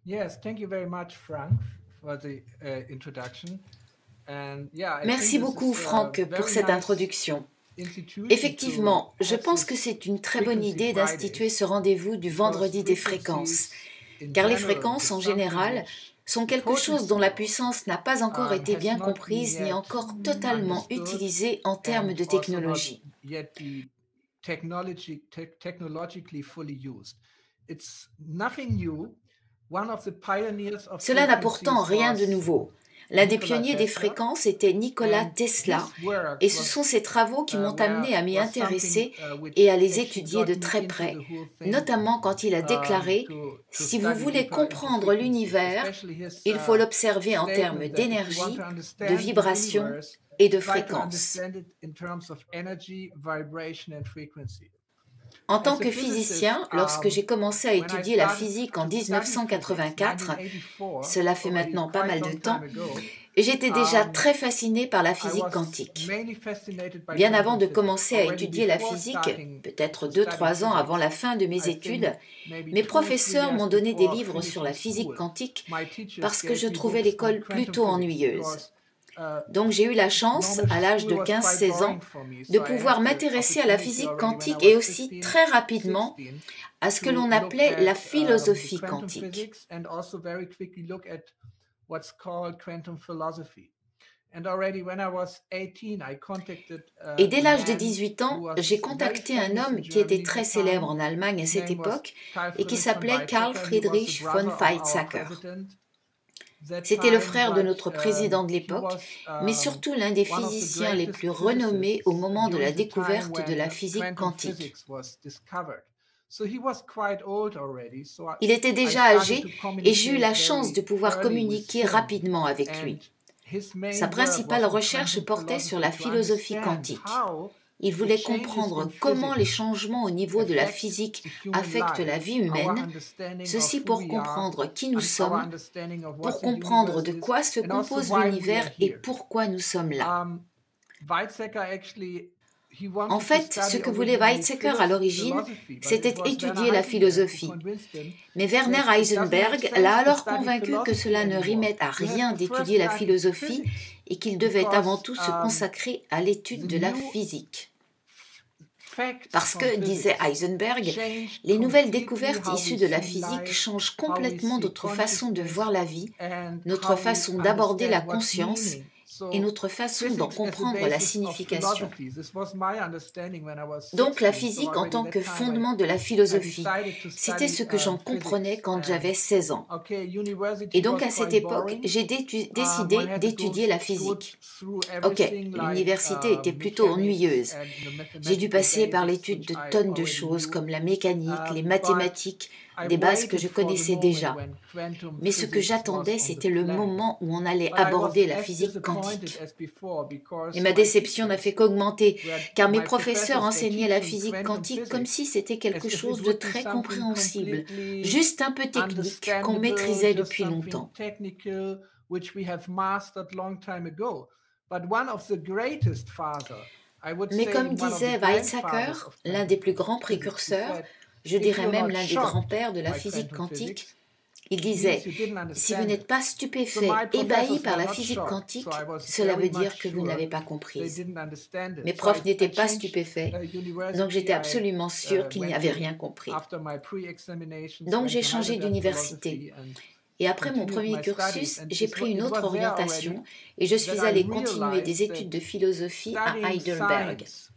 Yes, thank you very much, Frank, for the introduction. And yeah, I think Merci this beaucoup, is a Franck, pour very cette nice introduction. institution to Effectivement, je have pense que this c'est une très bonne Frequency idée d'instituer Fridays ce rendez-vous du because vendredi des fréquences, frequencies in car les general fréquences, is en something général, which sont the quelque chose potency dont la of puissance n'a pas encore été has bien not been comprise ni yet encore totalement understood utilisée en termes and de also not technologie. yet be technologically fully used. It's nothing new. One of the pioneers of Cela n'a pourtant frequencies rien de was nouveau. L'un des Nikola pionniers des Tesla, fréquences était Nikola and Tesla, his work et ce sont ses travaux qui m'ont amené à m'y was something intéresser et which à les actually étudier de got me très into près, the whole thing notamment quand il a déclaré to « Si vous study voulez deeper into comprendre frequencies, l'univers, especially his il faut l'observer en termes statement that if you want d'énergie, to de understand the vibration universe, et de try to fréquence ». understand it in terms of energy, vibration, and frequency. En tant As a que physicist, physicien, lorsque j'ai commencé à when I étudier la started physique en to study physics, 1984, 1984, cela fait already maintenant pas quite mal de long temps, time ago, j'étais déjà um, très fasciné par la I physique was quantique. mainly fascinated by Bien avant quantum de physics. commencer à Already étudier la before physique, starting peut-être to study 2-3 ans avant physics, la fin de mes I études, think maybe mes 2 or 3 professeurs years m'ont donné des before livres sur finishing la physique school, quantique my teachers parce que je gave me trouvais books on l'école quantum plutôt physics ennuyeuse. because Donc j'ai eu la chance, normal à l'âge school de was quite 15-16 ans, boring for me. de So I pouvoir had the m'intéresser à la opportunity physique already when I quantique et was aussi 15, très rapidement 16 à ce que to l'on look appelait la at the philosophie quantum quantique. physics and also very quickly look at what's called quantum philosophy. And already when I was 18, I contacted Et dès a l'âge de man 18 who ans, j'ai was very contacté un famous in homme qui était Germany at the très célèbre time. en Allemagne à His cette name was époque Carl et qui Friedrich von s'appelait Carl Weizsäcker. He was the Friedrich von brother of our Weizsäcker. president that C'était le time, frère de but notre président de he l'époque, was mais surtout l'un des one of the physiciens les plus greatest renommés au physicists moment de la during the time découverte de la when physique quantum quantique. physics was discovered. So he was quite old already. So Il était I déjà started âgé to et j'ai eu la communicate chance de very pouvoir early with communiquer him. rapidement avec And lui. his Sa main work principale was on recherche quantum portait sur la philosophy to philosophie understand quantique. how Il the voulait changes in comprendre comment les physics changements au niveau de la affects physique the human affectent life, la vie our humaine, understanding of ceci who pour we are, comprendre qui nous and our sommes, understanding of what pour the comprendre universe de is, quoi se and also compose why we are l'univers et here. pourquoi nous sommes là. Weizsäcker actually, he En wanted to fait, ce study que voulait originally Weizsäcker à l'origine, philosophy, but it c'était was Werner étudier la Heisenberg who philosophie. convinced him, Mais Werner says it doesn't make Heisenberg l'a sense to alors study convaincu que philosophy cela ne anymore. rimait à You have rien to first d'étudier la study philosophie physics et qu'il devait avant because tout se consacrer à l'étude the de la new physique. facts Parce from que, disait physics Heisenberg, change les nouvelles completely découvertes how we issues de la see physique life, changent how we complètement see notre façon de voir consciousness, la vie, and notre how we façon d'aborder la understand what's conscience meaning. et So notre façon d'en physics as the comprendre la basis of signification. philosophy. This was my understanding when I was Donc la 16. So physique en already tant that que time fondement de la I philosophie, decided to c'était study ce que j'en comprenais physics. quand And j'avais 16 ans. okay, Et university donc was à cette quite époque, boring. j'ai One décidé had to d'étudier la go physique. through Ok, everything like l'université était plutôt mechanics ennuyeuse. and the J'ai dû mathematical passer par basics, l'étude which de I tonnes de already choses knew. comme la mécanique, les But mathématiques, I des bases que waited je for the connaissais moment déjà. when quantum Mais ce que physics was j'attendais, on the c'était le plan. moment où on allait But I was aborder la as physique disappointed quantique. as before Et because ma my déception n'a fait teachers qu'augmenter, car mes my professeurs professors were enseignaient la teaching physique quantum quantique comme physics si c'était quelque as if it chose de would be très something compréhensible, completely juste un peu technique qu'on understandable, maîtrisait just depuis something longtemps. technical which we have mastered long time ago. But one of the greatest father, I would Mais say comme one of the disait grandfathers Weizsäcker, of l'un des quantum plus grands physics, he précurseurs, said, je if dirais you're même not l'un des shocked grands-pères de la by physique quantum quantique, physics, il it means disait you didn't « Si vous understand n'êtes it. pas So my stupéfait, ébahi professors par were la not physique shocked. So I quantique, was cela very veut much dire que vous ne sure l'avez pas they comprise. » didn't understand Mes it. So profs I n'étaient pas changed stupéfaits, donc university. j'étais I absolument sûre qu'ils n'y went avaient to, rien compris. after my pre-examinations, Donc went j'ai to changé Heidelberg d'université. philosophy and Et après mon continued premier my studies. cursus, And j'ai pris une it autre was there orientation already et je that suis I allée continuer realized des études that de philosophie à studying Heidelberg. science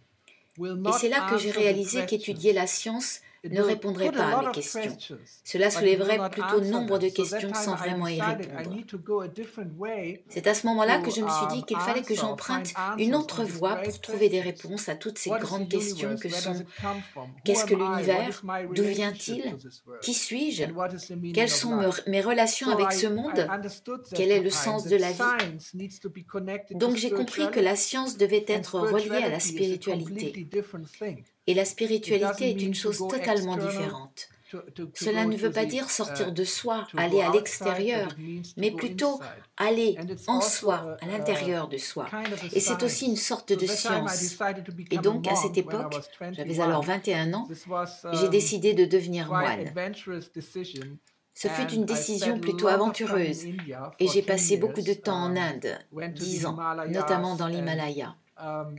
will Et c'est not là que j'ai answer the réalisé qu'étudier questions. la science It ne will répondrait put a pas à lot mes of questions. questions, Cela but it will soulèverait not plutôt answer nombre de them. So that questions time sans I vraiment y decided I répondre. need to go a different way C'est à ce moment-là que to je me suis dit qu'il fallait que answer or j'emprunte find une answers on autre these voie great pour trouver des questions. réponses à toutes ces What is the grandes questions universe? que Where does sont it come from? Who qu'est-ce que am I? What is l'univers? my D'où relationship to vient-il? this world? Qui suis-je? And what is the meaning Quelles of sont life? mes relations So avec ce I monde? understood Quel that est le time sens de that la vie? science needs to be connected to Donc j'ai compris que la spirituality, science devait and être reliée à la spirituality is a spiritualité. completely different thing. Et la It spiritualité doesn't est une mean to chose go totalement external, différente. to Cela go ne to veut pas the dire sortir de soi, to go aller à outside, but l'extérieur, it means to mais go plutôt inside. aller And it's en also soi, à l'intérieur de soi. kind of a Et c'est aussi une science. sorte So de that time I science. decided to Et become a donc, à cette monk when I époque, was j'avais alors 21. 21 ans, This was j'ai décidé de devenir quite moine. adventurous decision Ce fut une And I décision spent a plutôt lot of time in aventureuse India et for j'ai 10 passé beaucoup de years. temps en Inde, Went to the 10 ans, notamment Himalayas dans and l'Himalaya. um,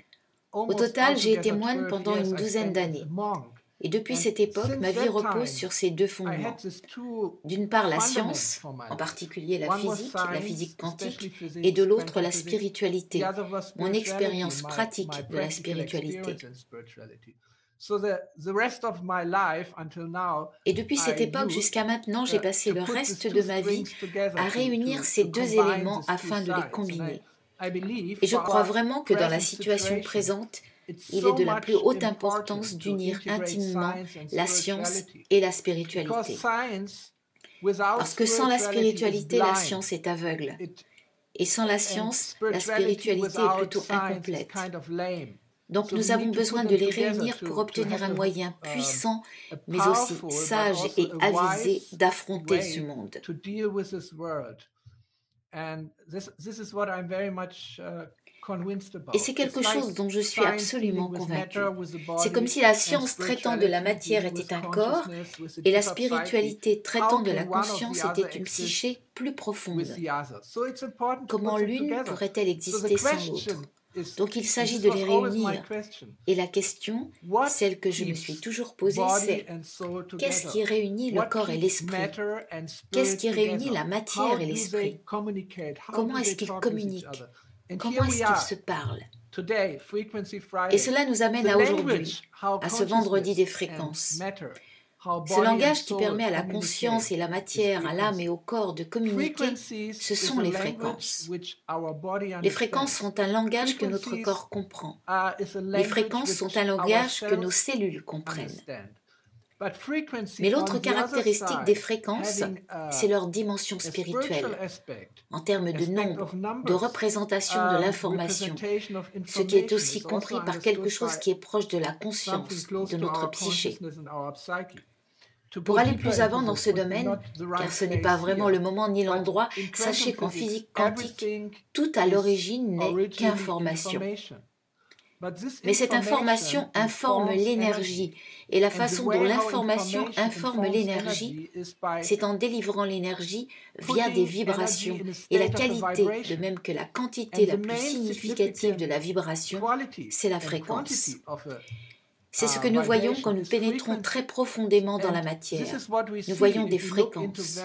Au almost total, j'ai été altogether moine 12 pendant years une I douzaine spent as a d'années. monk. Et depuis And cette époque, ma since vie that repose time, sur ces deux I had fondements. these two D'une part, la fundamentals science, for my en life. particulier la One was physique science, especially quantique, et physics, de l'autre, quantum la physics. The spiritualité, other was mon spirituality, expérience my pratique de la practical spiritualité. experience in spirituality. So the rest of my life until now, Et depuis cette I époque used jusqu'à maintenant, j'ai passé to le put reste these de two ma vie strings together, à réunir ces deux combine éléments these two afin de les sides. And combiner. I believe Et je for crois our vraiment que dans la present situation situation, présente, it's il est so de la plus much haute important importance to d'unir integrate intimement science and la science spirituality. et la Because spiritualité. science without Parce que sans la spirituality is spiritualité, la blind. science est aveugle. It, Et sans la and science, la spirituality spiritualité est without plutôt science is incomplète. kind of lame. Donc So nous we avons need to besoin put de them les together réunir pour to obtenir have un moyen a puissant, mais aussi powerful but sage also et a avisé wise d'affronter ce way monde. to deal with this world. And this is what I'm very much convinced about. Et c'est quelque chose dont je suis absolument convaincu. C'est comme si la science traitant de la matière était un corps et la spiritualité traitant de la conscience était une psyché plus profonde. Comment l'une pourrait-elle exister sans l'autre? Donc il s'agit de les réunir. Et la question, celle que je me suis toujours posée, c'est qu'est-ce qui réunit le corps et l'esprit? Qu'est-ce qui réunit la matière et l'esprit? Comment est-ce qu'ils communiquent? Comment est-ce qu'ils se parlent? Et cela nous amène à aujourd'hui, à ce vendredi des fréquences. Ce langage qui permet à la conscience et la matière, à l'âme et au corps de communiquer, ce sont les fréquences. Les fréquences sont un langage que notre corps comprend. Les fréquences sont un langage que nos cellules comprennent. Mais l'autre caractéristique des fréquences, c'est leur dimension spirituelle, en termes de nombre, de représentation de l'information, ce qui est aussi compris par quelque chose qui est proche de la conscience, de notre psyché. Pour aller plus avant dans ce domaine, car ce n'est pas vraiment le moment ni l'endroit, sachez qu'en physique quantique, tout à l'origine n'est qu'information. Mais cette information informe l'énergie, et la façon dont l'information informe l'énergie, c'est en délivrant l'énergie via des vibrations, et la qualité, de même que la quantité la plus significative de la vibration, c'est la fréquence. C'est ce que nous voyons quand nous pénétrons très profondément dans la matière. Nous voyons des fréquences.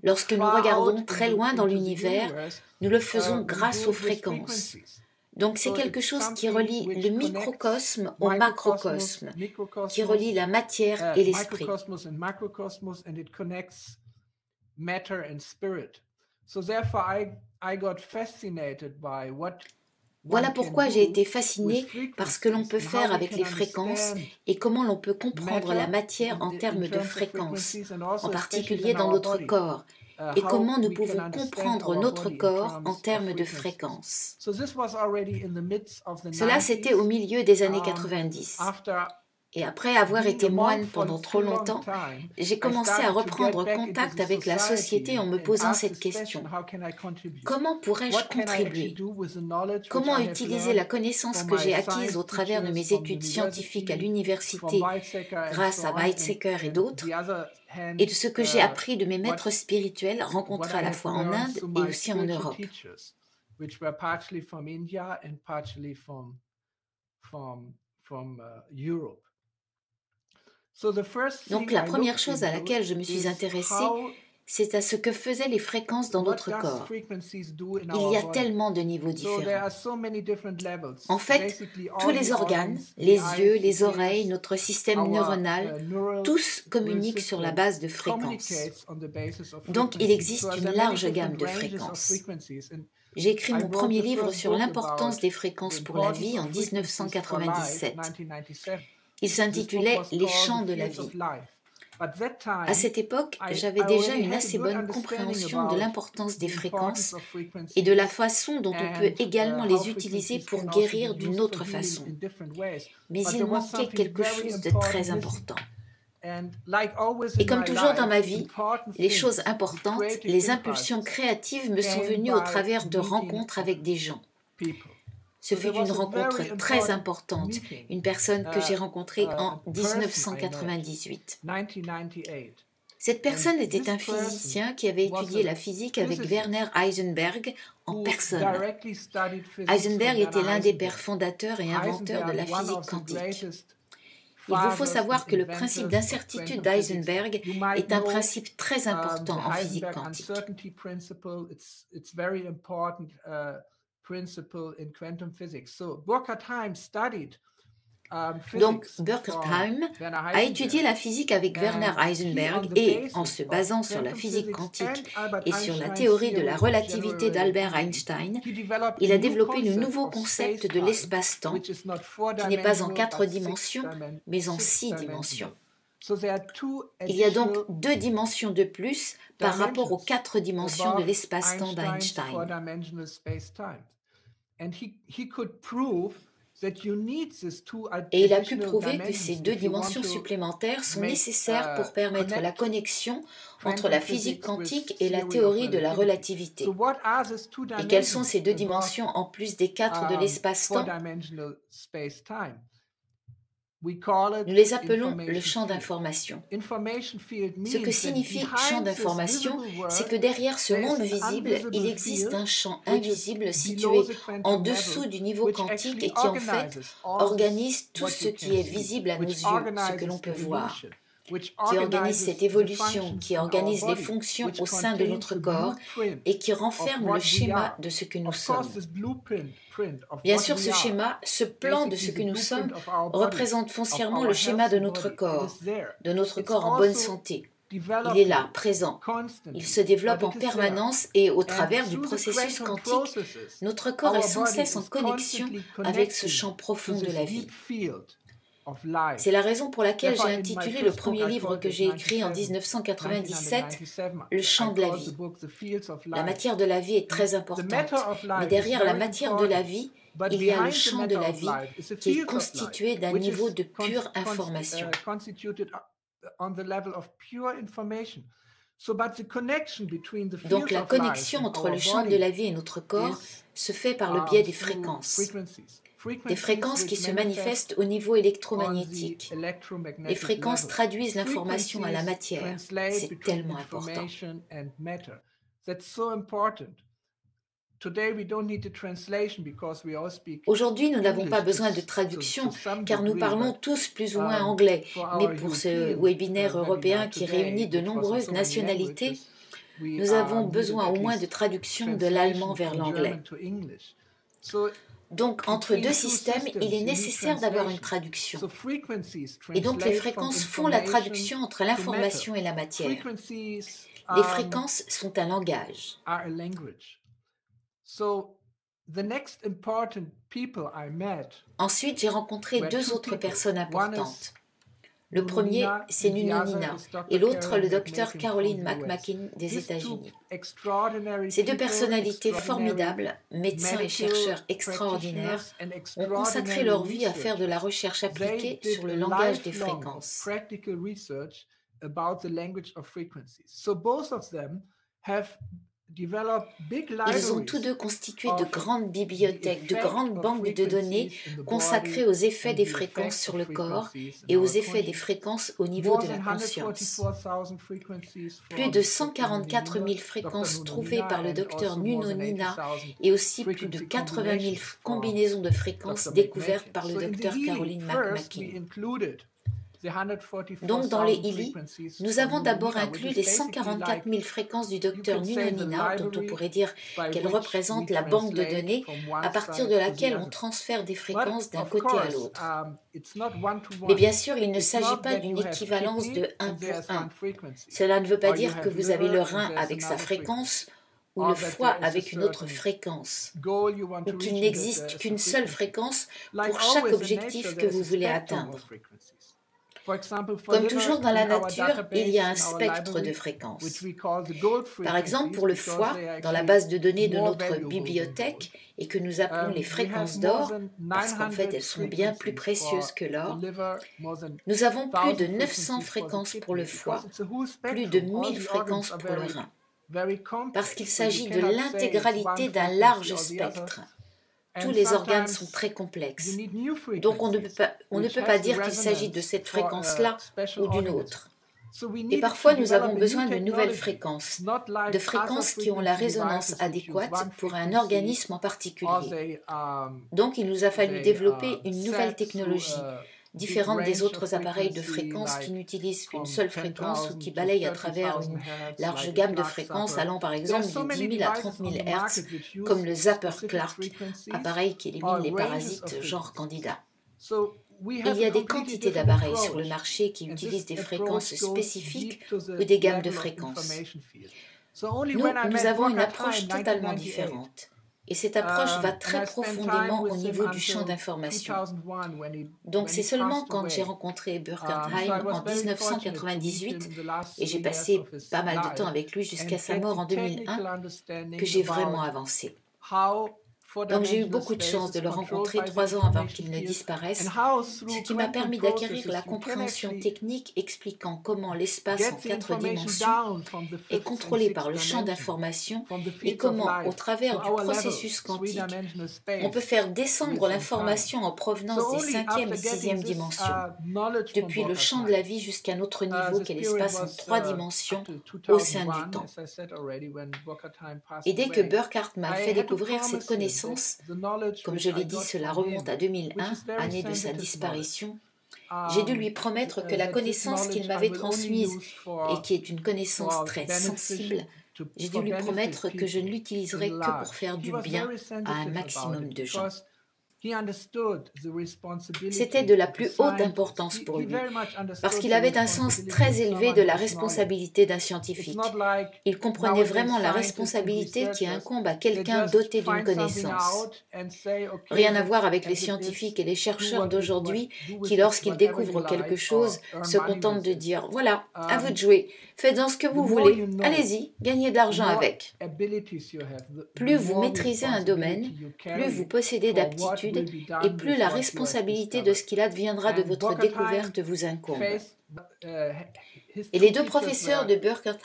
Lorsque nous regardons très loin dans l'univers, nous le faisons grâce aux fréquences. Donc c'est quelque chose qui relie le microcosme au macrocosme, qui relie la matière et l'esprit. Voilà pourquoi j'ai été fascinée par ce que l'on peut faire avec les fréquences et comment l'on peut comprendre la matière en termes de fréquences, en particulier dans notre corps, et comment nous pouvons comprendre notre corps en termes de fréquences. Cela, c'était au milieu des années 90. Et après avoir été moine pendant trop longtemps, j'ai commencé à reprendre contact avec la société en me posant cette question. Comment pourrais-je contribuer? Comment utiliser la connaissance que j'ai acquise au travers de mes études scientifiques à l'université grâce à Weizsäcker et d'autres, et de ce que j'ai appris de mes maîtres spirituels rencontrés à la fois en Inde et aussi en Europe? Donc la première chose à laquelle je me suis intéressée, c'est à ce que faisaient les fréquences dans notre corps. Il y a tellement de niveaux différents. En fait, tous les organes, les yeux, les oreilles, notre système neuronal, tous communiquent sur la base de fréquences. Donc il existe une large gamme de fréquences. J'ai écrit mon premier livre sur l'importance des fréquences pour la vie en 1997. Il s'intitulait « Les champs de la vie ». À cette époque, j'avais déjà une assez bonne compréhension de l'importance des fréquences et de la façon dont on peut également les utiliser pour guérir d'une autre façon. Mais il manquait quelque chose de très important. Et comme toujours dans ma vie, les choses importantes, les impulsions créatives me sont venues au travers de rencontres avec des gens. Ce fut une rencontre très importante, une personne que j'ai rencontrée en 1998. Cette personne était un physicien qui avait étudié la physique avec Werner Heisenberg en personne. Heisenberg était l'un des pères fondateurs et inventeurs de la physique quantique. Il vous faut savoir que le principe d'incertitude d'Heisenberg est un principe très important en physique quantique. Donc, Burkhardt a étudié la physique avec Werner Heisenberg et, en se basant sur la physique quantique et sur la théorie de la relativité d'Albert Einstein, il a développé le nouveau concept de l'espace-temps, qui n'est pas en 4 dimensions, mais en 6 dimensions. Il y a donc 2 dimensions de plus par rapport aux 4 dimensions de l'espace-temps d'Einstein. Et il a pu prouver que ces 2 dimensions supplémentaires sont nécessaires pour permettre la connexion entre la physique quantique et la théorie de la relativité. Et quelles sont ces 2 dimensions en plus des 4 de l'espace-temps ? Nous les appelons le champ d'information. Ce que signifie champ d'information, c'est que derrière ce monde visible, il existe un champ invisible situé en dessous du niveau quantique et qui en fait organise tout ce qui est visible à nos yeux, ce que l'on peut voir, qui organise cette évolution, qui organise les fonctions au sein de notre corps et qui renferme le schéma de ce que nous sommes. Bien sûr, ce schéma, ce plan de ce que nous sommes, représente foncièrement le schéma de notre corps en bonne santé. Il est là, présent. Il se développe en permanence et au travers du processus quantique, notre corps est sans cesse en connexion avec ce champ profond de la vie. C'est la raison pour laquelle j'ai intitulé le premier livre que j'ai écrit en 1997, Le champ de la vie. La matière de la vie est très importante, mais derrière la matière de la vie, il y a le champ de la vie qui est constitué d'un niveau de pure information. Donc la connexion entre le champ de la vie et notre corps se fait par le biais des fréquences. Des fréquences qui se manifestent au niveau électromagnétique. Les fréquences traduisent l'information à la matière. C'est tellement important. Aujourd'hui, nous n'avons pas besoin de traduction car nous parlons tous plus ou moins anglais. Mais pour ce webinaire européen qui réunit de nombreuses nationalités, nous avons besoin au moins de traduction de l'allemand vers l'anglais. Donc, entre 2 systèmes, il est nécessaire d'avoir une traduction. Et donc, les fréquences font la traduction entre l'information et la matière. Les fréquences sont un langage. Ensuite, j'ai rencontré 2 autres personnes importantes. Le premier, c'est Nuno Nina, et l'autre, le docteur Caroline McMakin des États-Unis. Ces 2 personnalités formidables, médecins et chercheurs extraordinaires, ont consacré leur vie à faire de la recherche appliquée sur le langage des fréquences. Ils ont tous 2 constitué de grandes bibliothèques, de grandes banques de données consacrées aux effets des fréquences sur le corps et aux effets des fréquences au niveau de la conscience. Plus de 144 000 fréquences trouvées par le docteur Nuno Nina et aussi plus de 80 000 combinaisons de fréquences découvertes par le docteur Caroline McMakin. Donc, dans les ILI, nous avons d'abord inclus les 144 000 fréquences du docteur Nuno Nina, dont on pourrait dire qu'elles représentent la banque de données à partir de laquelle on transfère des fréquences d'un côté à l'autre. Mais bien sûr, il ne s'agit pas d'une équivalence de 1 pour 1. Cela ne veut pas dire que vous avez le rein avec sa fréquence ou le foie avec une autre fréquence, ou qu'il n'existe qu'une seule fréquence pour chaque objectif que vous voulez atteindre. Comme toujours dans la nature, il y a un spectre de fréquences. Par exemple, pour le foie, dans la base de données de notre bibliothèque, et que nous appelons les fréquences d'or, parce qu'en fait elles sont bien plus précieuses que l'or, nous avons plus de 900 fréquences pour le foie, plus de 1000 fréquences pour le rein, parce qu'il s'agit de l'intégralité d'un large spectre. tous les organes sont très complexes. Donc on ne peut pas dire qu'il s'agit de cette fréquence-là ou d'une autre. Et parfois, nous avons besoin de nouvelles fréquences, de fréquences qui ont la résonance adéquate pour un organisme en particulier. Donc, il nous a fallu développer une nouvelle technologie, différente des autres appareils de fréquences qui n'utilisent qu'une seule fréquence ou qui balayent à travers une large gamme de fréquences allant par exemple de 10 000 à 30 000 Hz, comme le Zapper Clark, appareil qui élimine les parasites genre Candida. Il y a des quantités d'appareils sur le marché qui utilisent des fréquences spécifiques ou des gammes de fréquences. Nous avons une approche totalement différente. Et cette approche va très profondément au niveau du champ d'information. Donc c'est seulement quand j'ai rencontré Burkhardt en 1998, et j'ai passé pas mal de temps avec lui jusqu'à sa mort en 2001, que j'ai vraiment avancé. Donc j'ai eu beaucoup de chance de le rencontrer 3 ans avant qu'il ne disparaisse, ce qui m'a permis d'acquérir la compréhension technique expliquant comment l'espace en 4 dimensions est contrôlé par le champ d'information et comment, au travers du processus quantique, on peut faire descendre l'information en provenance des 5e et 6e dimensions, depuis le champ de la vie jusqu'à notre niveau qu'est l'espace en 3 dimensions au sein du temps. Et dès que Burkhardt m'a fait découvrir cette connaissance, comme je l'ai dit, cela remonte à 2001, année de sa disparition. J'ai dû lui promettre que la connaissance qu'il m'avait transmise, et qui est une connaissance très sensible, j'ai dû lui promettre que je ne l'utiliserais que pour faire du bien à un maximum de gens. C'était de la plus haute importance pour lui, parce qu'il avait un sens très élevé de la responsabilité d'un scientifique. Il comprenait vraiment la responsabilité qui incombe à quelqu'un doté d'une connaissance. Rien à voir avec les scientifiques et les chercheurs d'aujourd'hui qui, lorsqu'ils découvrent quelque chose, se contentent de dire « Voilà, à vous de jouer, faites-en ce que vous voulez, allez-y, gagnez de l'argent avec ». Plus vous maîtrisez un domaine, plus vous possédez d'aptitudes, et plus la responsabilité de ce qu'il adviendra de votre découverte vous incombe. Et les 2 professeurs de Burkhardt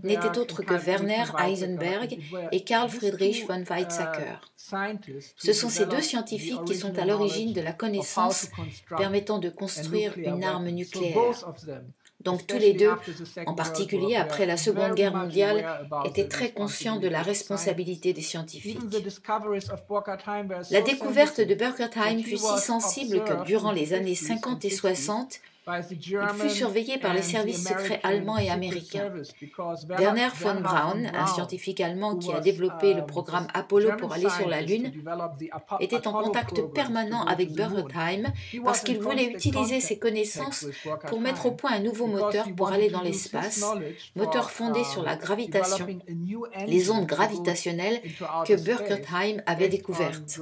n'étaient autres que Werner Heisenberg et Carl Friedrich von Weizsäcker. Ce sont ces 2 scientifiques qui sont à l'origine de la connaissance permettant de construire une arme nucléaire. Donc tous les 2, en particulier après la Seconde Guerre mondiale, étaient très conscients de la responsabilité des scientifiques. La découverte de Burkhardt fut si sensible que durant les années 50 et 60, il fut surveillé par les services secrets allemands et américains. Werner von Braun, un scientifique allemand qui a développé le programme Apollo pour aller sur la Lune, était en contact permanent avec Burkhardt parce qu'il voulait utiliser ses connaissances pour mettre au point un nouveau moteur pour aller dans l'espace, moteur fondé sur la gravitation, les ondes gravitationnelles que Burkhardt avait découvertes.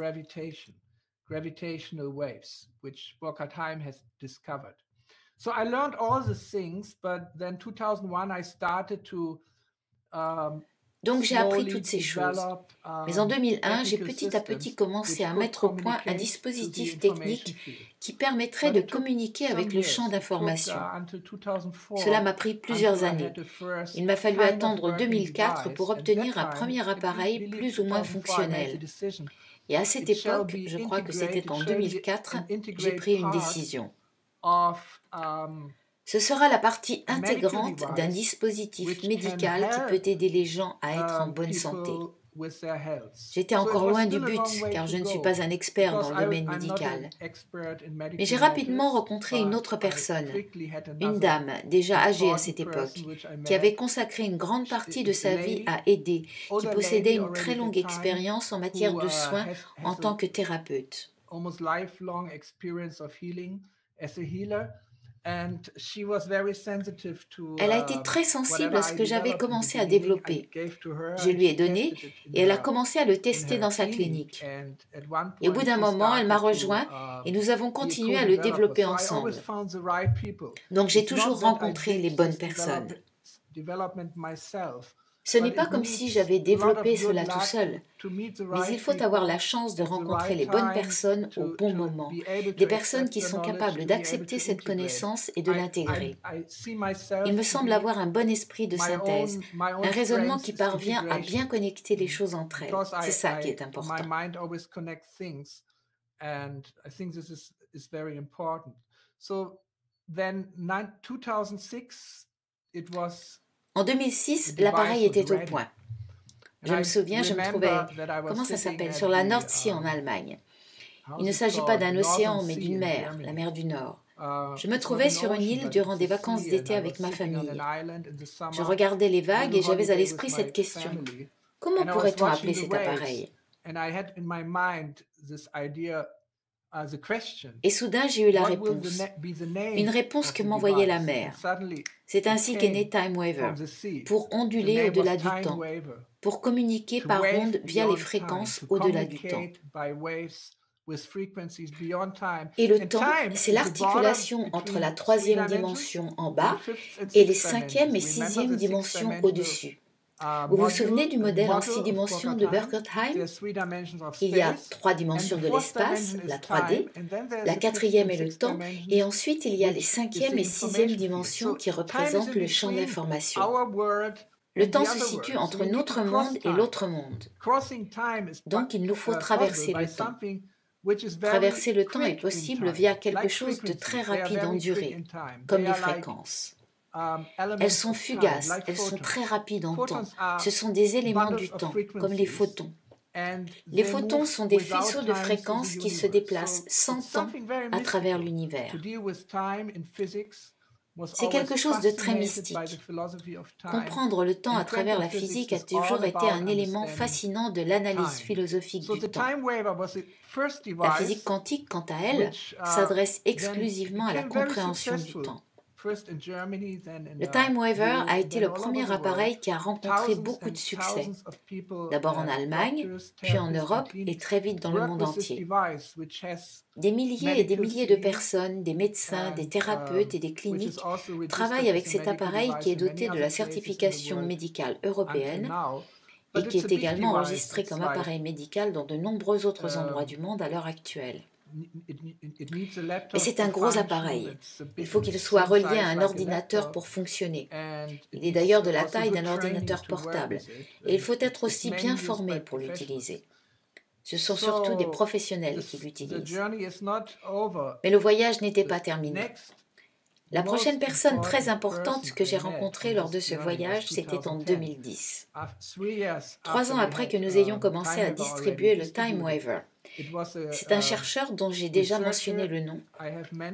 So I learned all these things, but then 2001 I started to Donc j'ai appris toutes ces choses. Mais en 2001, j'ai petit à petit commencé à mettre au point un dispositif technique qui permettrait de communiquer avec le champ d'information. Cela m'a pris plusieurs années. Il m'a fallu attendre 2004 pour obtenir un premier appareil plus ou moins fonctionnel. Et à cette époque, je crois que c'était en 2004, j'ai pris une décision. Ce sera la partie intégrante d'un dispositif médical qui peut aider les gens à être en bonne santé. J'étais encore loin du but, car je ne suis pas un expert dans le domaine médical. Mais j'ai rapidement rencontré une autre personne, une dame déjà âgée à cette époque, qui avait consacré une grande partie de sa vie à aider, qui possédait une très longue expérience en matière de soins en tant que thérapeute. Elle a été très sensible à ce que j'avais commencé à développer. Je lui ai donné et elle a commencé à le tester dans sa clinique. Et au bout d'un moment, elle m'a rejoint et nous avons continué à le développer ensemble. Donc j'ai toujours rencontré les bonnes personnes. Ce n'est pas comme si j'avais développé cela tout seul, mais il faut avoir la chance de rencontrer les bonnes personnes au bon moment, des personnes qui sont capables d'accepter cette connaissance et de l'intégrer. Il me semble avoir un bon esprit de synthèse, un raisonnement qui parvient à bien connecter les choses entre elles. C'est ça qui est important. En 2006, l'appareil était au point. Je me souviens, je me trouvais, comment ça s'appelle, sur la Nordsee en Allemagne. Il ne s'agit pas d'un océan, mais d'une mer, la mer du Nord. Je me trouvais sur une île durant des vacances d'été avec ma famille. Je regardais les vagues et j'avais à l'esprit cette question. Comment pourrait-on appeler cet appareil? Et soudain, j'ai eu la réponse. Une réponse que m'envoyait la mer. C'est ainsi qu'est né Time Waver, pour onduler au-delà du temps, pour communiquer par ondes via les fréquences au-delà du temps. Et le temps, c'est l'articulation entre la troisième dimension en bas et les cinquième et sixième dimensions au-dessus. Vous vous souvenez du modèle en 6 dimensions de Durkheim? Il y a 3 dimensions de l'espace, la 3D, la 4e est le temps, et ensuite il y a les 5e et 6e dimensions qui représentent le champ d'information. Le temps se situe entre notre monde et l'autre monde. Donc il nous faut traverser le temps. Traverser le temps est possible via quelque chose de très rapide en durée, comme les fréquences. Elles sont fugaces, elles sont très rapides en temps. Ce sont des éléments du temps, comme les photons. Les photons sont des faisceaux de fréquences qui se déplacent sans temps à travers l'univers. C'est quelque chose de très mystique. Comprendre le temps à travers la physique a toujours été un élément fascinant de l'analyse philosophique du temps. La physique quantique, quant à elle, s'adresse exclusivement à la compréhension du temps. Le Time Waver a été le premier appareil qui a rencontré beaucoup de succès, d'abord en Allemagne, puis en Europe et très vite dans le monde entier. Des milliers et des milliers de personnes, des médecins, des thérapeutes et des cliniques travaillent avec cet appareil qui est doté de la certification médicale européenne et qui est également enregistré comme appareil médical dans de nombreux autres endroits du monde à l'heure actuelle. Mais c'est un gros appareil. Il faut qu'il soit relié à un ordinateur pour fonctionner. Il est d'ailleurs de la taille d'un ordinateur portable. Et il faut être aussi bien formé pour l'utiliser. Ce sont surtout des professionnels qui l'utilisent. Mais le voyage n'était pas terminé. La prochaine personne très importante que j'ai rencontrée lors de ce voyage, c'était en 2010. 3 ans après que nous ayons commencé à distribuer le Time Waver. C'est un chercheur dont j'ai déjà mentionné le nom,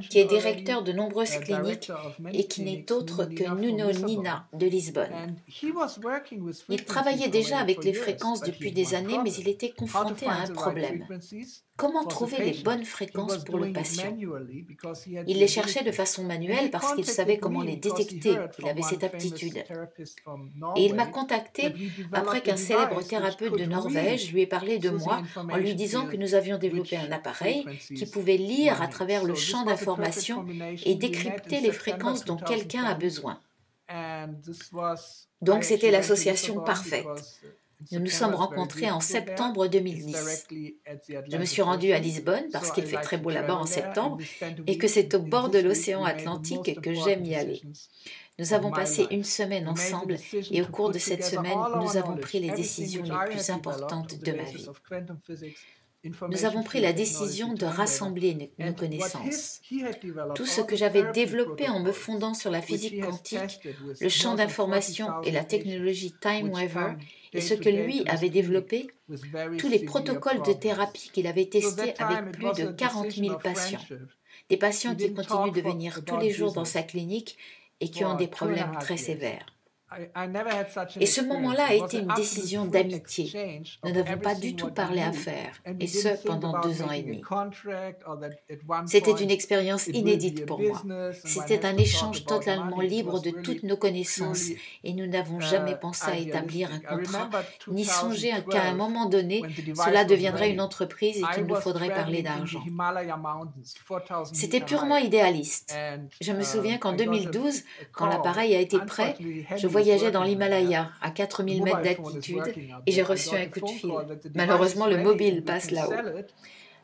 qui est directeur de nombreuses cliniques et qui n'est autre que Nuno Nina de Lisbonne. Il travaillait déjà avec les fréquences depuis des années, mais il était confronté à un problème. Comment trouver les bonnes fréquences pour le patient? Il les cherchait de façon manuelle parce qu'il savait comment les détecter, il avait cette aptitude. Et il m'a contacté après qu'un célèbre thérapeute de Norvège lui ait parlé de moi en lui disant que nous avions développé un appareil qui pouvait lire à travers le champ d'information et décrypter les fréquences dont quelqu'un a besoin. Donc c'était l'association parfaite. Nous nous sommes rencontrés en septembre 2010. Je me suis rendue à Lisbonne parce qu'il fait très beau là-bas en septembre et que c'est au bord de l'océan Atlantique que j'aime y aller. Nous avons passé une semaine ensemble et au cours de cette semaine, nous avons pris les décisions les plus importantes de ma vie. Nous avons pris la décision de rassembler nos connaissances. Tout ce que j'avais développé en me fondant sur la physique quantique, le champ d'information et la technologie Time Waver, et ce que lui avait développé, tous les protocoles de thérapie qu'il avait testés avec plus de 40 000 patients. Des patients qui continuent de venir tous les jours dans sa clinique et qui ont des problèmes très sévères. Et ce moment-là a été une décision d'amitié. Nous n'avons pas du tout parlé affaires, et ce pendant 2 ans et demi. C'était une expérience inédite pour moi. C'était un échange totalement libre de toutes nos connaissances, et nous n'avons jamais pensé à établir un contrat, ni songé qu'à un moment donné, cela deviendrait une entreprise et qu'il nous faudrait parler d'argent. C'était purement idéaliste. Je me souviens qu'en 2012, quand l'appareil a été prêt, je voyais voyageais dans l'Himalaya, à 4000 mètres d'altitude, et j'ai reçu un coup de fil. Malheureusement, le mobile passe là-haut.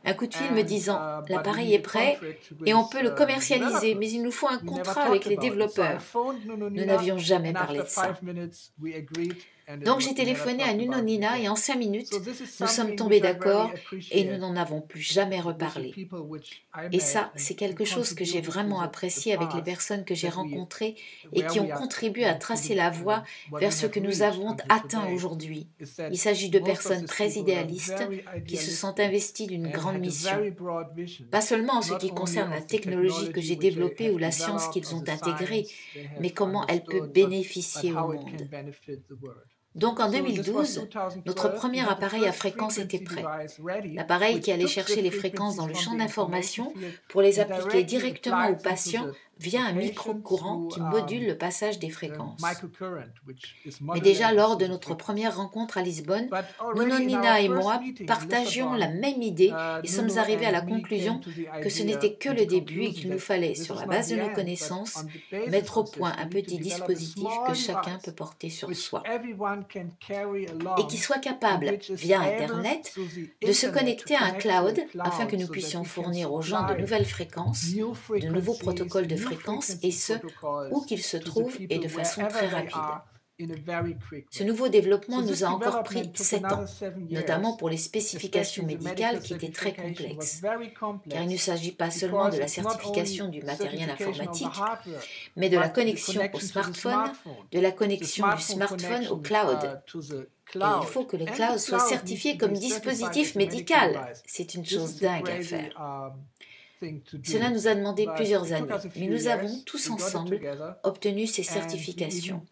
Un coup de fil me disant « L'appareil est prêt et on peut le commercialiser, mais il nous faut un contrat avec les développeurs. » Nous n'avions jamais parlé de ça. Donc j'ai téléphoné à Nuno Nina et en 5 minutes, nous sommes tombés d'accord et nous n'en avons plus jamais reparlé. Et ça, c'est quelque chose que j'ai vraiment apprécié avec les personnes que j'ai rencontrées et qui ont contribué à tracer la voie vers ce que nous avons atteint aujourd'hui. Il s'agit de personnes très idéalistes qui se sont investies d'une grande mission. Pas seulement en ce qui concerne la technologie que j'ai développée ou la science qu'ils ont intégrée, mais comment elle peut bénéficier au monde. Donc en 2012, notre premier appareil à fréquence était prêt. L'appareil qui allait chercher les fréquences dans le champ d'information pour les appliquer directement aux patients via un micro-courant qui module le passage des fréquences. Mais déjà lors de notre première rencontre à Lisbonne, Nuno Nina et moi partagions la même idée et sommes arrivés à la conclusion que ce n'était que le début et qu'il nous fallait, sur la base de nos connaissances, mettre au point un petit dispositif que chacun peut porter sur soi et qui soit capable, via Internet, de se connecter à un cloud afin que nous puissions fournir aux gens de nouvelles fréquences, de nouveaux protocoles de fréquences et ce, où qu'ils se trouvent et de façon très rapide. Ce nouveau développement nous a encore pris 7 ans, notamment pour les spécifications médicales qui étaient très complexes, car il ne s'agit pas seulement de la certification du matériel informatique, mais de la connexion au smartphone, de la connexion du smartphone au cloud. Et il faut que le cloud soit certifié comme dispositif médical. C'est une chose dingue à faire. Cela nous a demandé plusieurs années, mais nous avons tous ensemble obtenu ces certifications.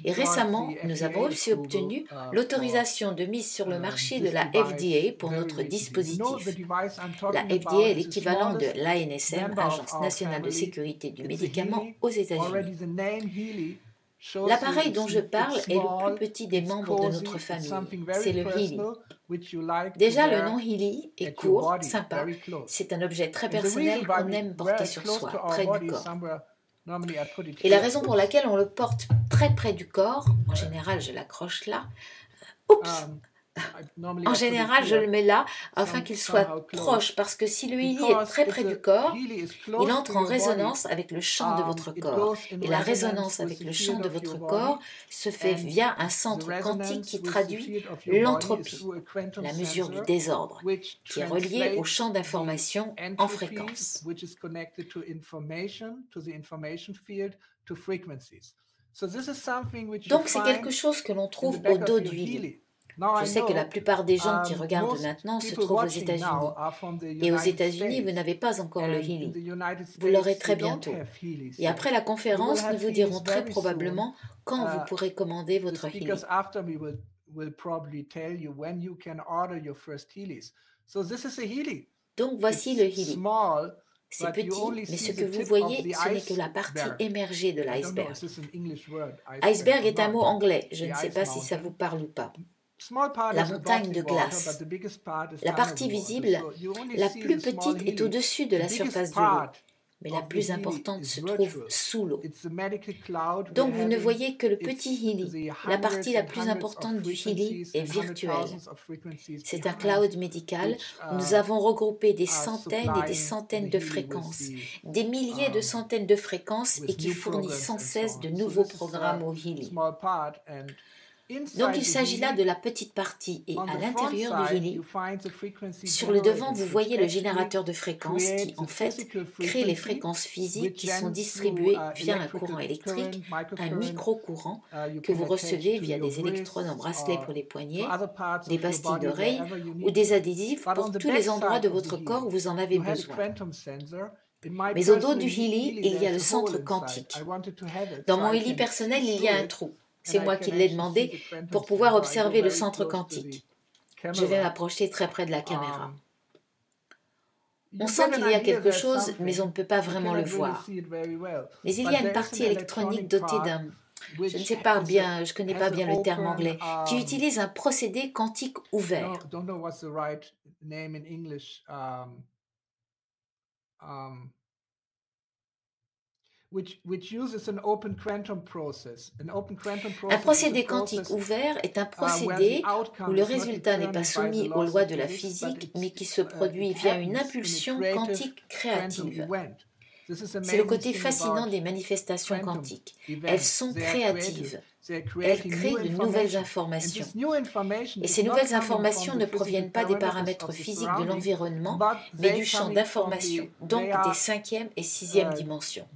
Et récemment, nous avons aussi obtenu l'autorisation de mise sur le marché de la FDA pour notre dispositif. La FDA est l'équivalent de l'ANSM, Agence nationale de sécurité du médicament aux États-Unis. L'appareil dont je parle est le plus petit des membres de notre famille, c'est le Healy. Déjà, le nom Healy est court, sympa. C'est un objet très personnel qu'on aime porter sur soi, près du corps. Et la raison pour laquelle on le porte très près du corps, en général je l'accroche là, en général je le mets là afin qu'il soit proche parce que si le Healy est très près du corps, il entre en résonance avec le champ de votre corps. Et la résonance avec le champ de votre corps se fait via un centre quantique qui traduit l'entropie, la mesure du désordre, qui est reliée au champ d'information en fréquence. Donc c'est quelque chose que l'on trouve au dos du Healy. Je sais que la plupart des gens qui regardent maintenant se trouvent aux États-Unis. Et aux États-Unis, vous n'avez pas encore le Healy. Vous l'aurez très bientôt. Et après la conférence, nous vous dirons très probablement quand vous pourrez commander votre Healy. Donc voici le Healy. C'est petit, mais ce que vous voyez, ce n'est que la partie émergée de l'iceberg. Iceberg est un mot anglais. Je ne sais pas si ça vous parle ou pas. La montagne de glace. La partie visible, la plus petite est au-dessus de la surface de l'eau, mais la plus importante se trouve sous l'eau. Donc vous ne voyez que le petit Healy. La partie la plus importante du Healy est virtuelle. C'est un cloud médical où nous avons regroupé des centaines et des centaines de fréquences, des milliers de centaines de fréquences et qui fournit sans cesse de nouveaux programmes au Healy. Donc il s'agit là de la petite partie et à l'intérieur du Healy, sur le devant vous voyez le générateur de fréquences qui en fait crée les fréquences physiques qui sont distribuées via un courant électrique, un micro-courant que vous recevez via des électrodes en bracelet pour les poignets, des pastilles d'oreille ou des adhésifs pour tous les endroits de votre corps où vous en avez besoin. Mais au dos du Healy, il y a le centre quantique. Dans mon Healy personnel, il y a un trou. C'est moi qui l'ai demandé pour pouvoir observer le centre quantique. Je vais m'approcher très près de la caméra. On sent qu'il y a quelque chose, mais on ne peut pas vraiment le voir. Mais il y a une partie électronique dotée d'un... Je ne sais pas bien, je ne connais pas bien le terme anglais, qui utilise un procédé quantique ouvert. Un procédé quantique ouvert est un procédé où le résultat n'est pas soumis aux lois de la physique, mais qui se produit via une impulsion quantique créative. C'est le côté fascinant des manifestations quantiques. Elles sont créatives. Elles créent de nouvelles informations. Et ces nouvelles informations ne proviennent pas des paramètres physiques de l'environnement, mais du champ d'information, donc des 5e et 6e dimensions.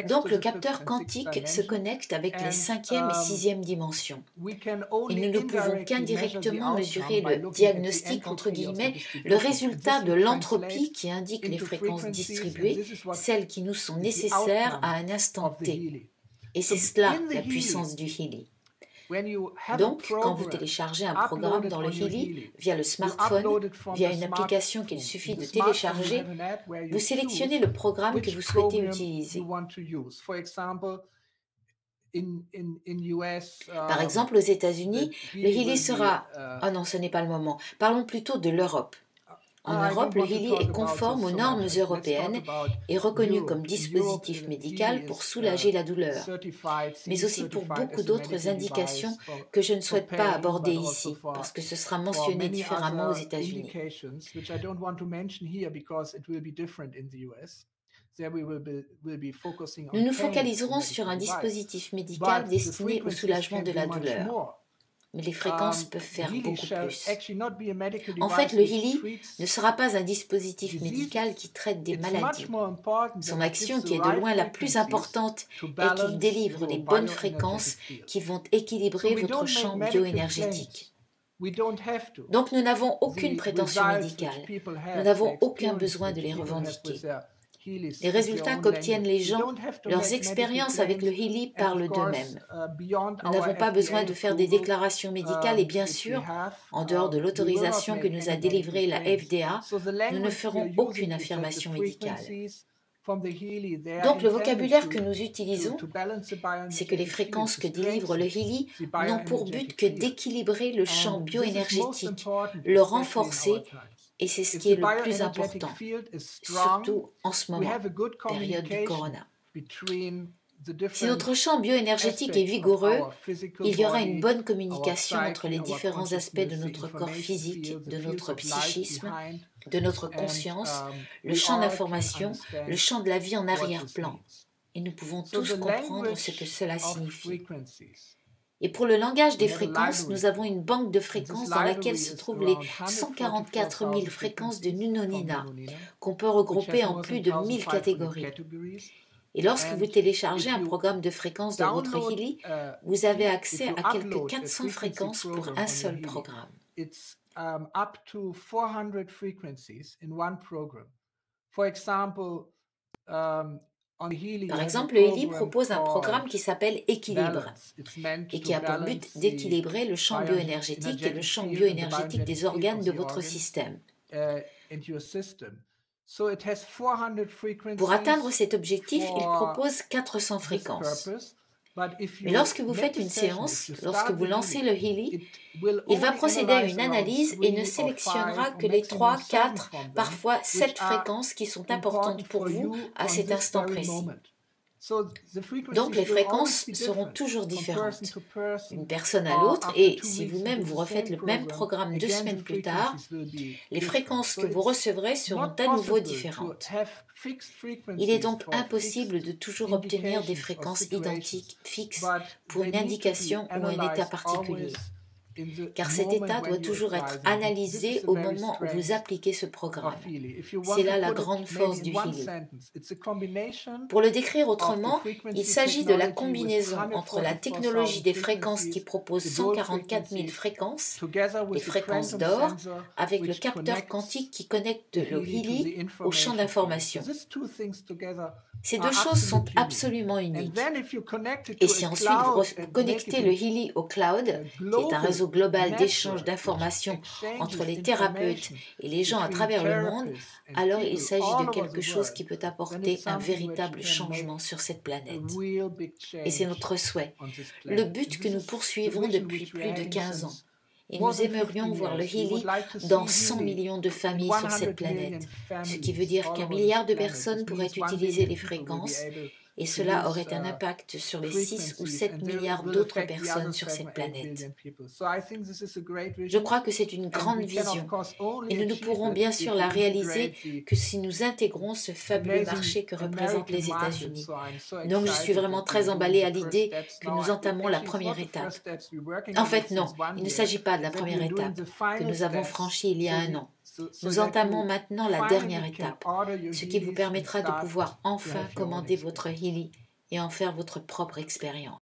Donc le capteur quantique se connecte avec les 5e et 6e dimensions. Et nous ne pouvons qu'indirectement mesurer le diagnostic, entre guillemets, le résultat de l'entropie qui indique les fréquences distribuées, celles qui nous sont nécessaires à un instant T. Et c'est cela la puissance du Healy. Donc, quand vous téléchargez un programme dans le Healy via le smartphone, via une application qu'il suffit de télécharger, vous sélectionnez le programme que vous souhaitez utiliser. Par exemple, aux États-Unis, le Healy sera... Oh non, ce n'est pas le moment. Parlons plutôt de l'Europe. En Europe, le Healy est conforme aux normes européennes et reconnu comme dispositif médical pour soulager la douleur, mais aussi pour beaucoup d'autres indications que je ne souhaite pas aborder ici, parce que ce sera mentionné différemment aux États-Unis. Nous nous focaliserons sur un dispositif médical destiné au soulagement de la douleur. Mais les fréquences peuvent faire beaucoup plus. En fait, le Healy ne sera pas un dispositif médical qui traite des maladies. Son action, qui est de loin la plus importante, est qu'il délivre les bonnes fréquences qui vont équilibrer votre champ bioénergétique. Donc nous n'avons aucune prétention médicale. Nous n'avons aucun besoin de les revendiquer. Les résultats qu'obtiennent les gens, leurs expériences avec le Healy parlent d'eux-mêmes. Nous n'avons pas besoin de faire des déclarations médicales et bien sûr, en dehors de l'autorisation que nous a délivrée la FDA, nous ne ferons aucune affirmation médicale. Donc le vocabulaire que nous utilisons, c'est que les fréquences que délivre le Healy n'ont pour but que d'équilibrer le champ bioénergétique, le renforcer. Et c'est ce qui est le plus important, surtout en ce moment, période du corona. Si notre champ bioénergétique est vigoureux, il y aura une bonne communication entre les différents aspects de notre corps physique, de notre psychisme, de notre conscience, le champ d'information, le champ de la vie en arrière-plan. Et nous pouvons tous comprendre ce que cela signifie. Et pour le langage des fréquences, nous avons une banque de fréquences dans laquelle se trouvent les 144 000 fréquences de Nunonina, qu'on peut regrouper en plus de 1000 catégories. Et lorsque vous téléchargez un programme de fréquences dans votre Healy, vous avez accès à quelques 400 fréquences pour un seul programme. Par exemple, le Healy propose un programme qui s'appelle Équilibre et qui a pour but d'équilibrer le champ bioénergétique et le champ bioénergétique des organes de votre système. Pour atteindre cet objectif, il propose 400 fréquences. Mais lorsque vous faites une séance, lorsque vous lancez le Healy, il va procéder à une analyse et ne sélectionnera que les 3, 4, parfois 7 fréquences qui sont importantes pour vous à cet instant précis. Donc les fréquences seront toujours différentes d'une personne à l'autre et si vous-même vous refaites le même programme 2 semaines plus tard, les fréquences que vous recevrez seront à nouveau différentes. Il est donc impossible de toujours obtenir des fréquences identiques, fixes, pour une indication ou un état particulier. Car cet état doit toujours être analysé au moment où vous appliquez ce programme. C'est là la grande force du Healy. Pour le décrire autrement, il s'agit de la combinaison entre la technologie des fréquences qui propose 144 000 fréquences, les fréquences d'or, avec le capteur quantique qui connecte le Healy au champ d'information. Ces deux choses sont absolument uniques. Et si ensuite vous connectez le Healy au cloud, qui est un réseau global d'échange d'informations entre les thérapeutes et les gens à travers le monde, alors il s'agit de quelque chose qui peut apporter un véritable changement sur cette planète. Et c'est notre souhait, le but que nous poursuivons depuis plus de 15 ans. et nous aimerions voir le Healy dans 100 millions de familles sur cette planète, ce qui veut dire qu'1 milliard de personnes pourraient utiliser les fréquences et cela aurait un impact sur les 6 ou 7 milliards d'autres personnes sur cette planète. Je crois que c'est une grande vision et nous ne pourrons bien sûr la réaliser que si nous intégrons ce fabuleux marché que représentent les États-Unis. Donc je suis vraiment très emballée à l'idée que nous entamons la première étape. En fait, non, il ne s'agit pas de la première étape que nous avons franchie il y a 1 an. Nous entamons maintenant la dernière étape, ce qui vous permettra de pouvoir enfin commander votre Healy et en faire votre propre expérience.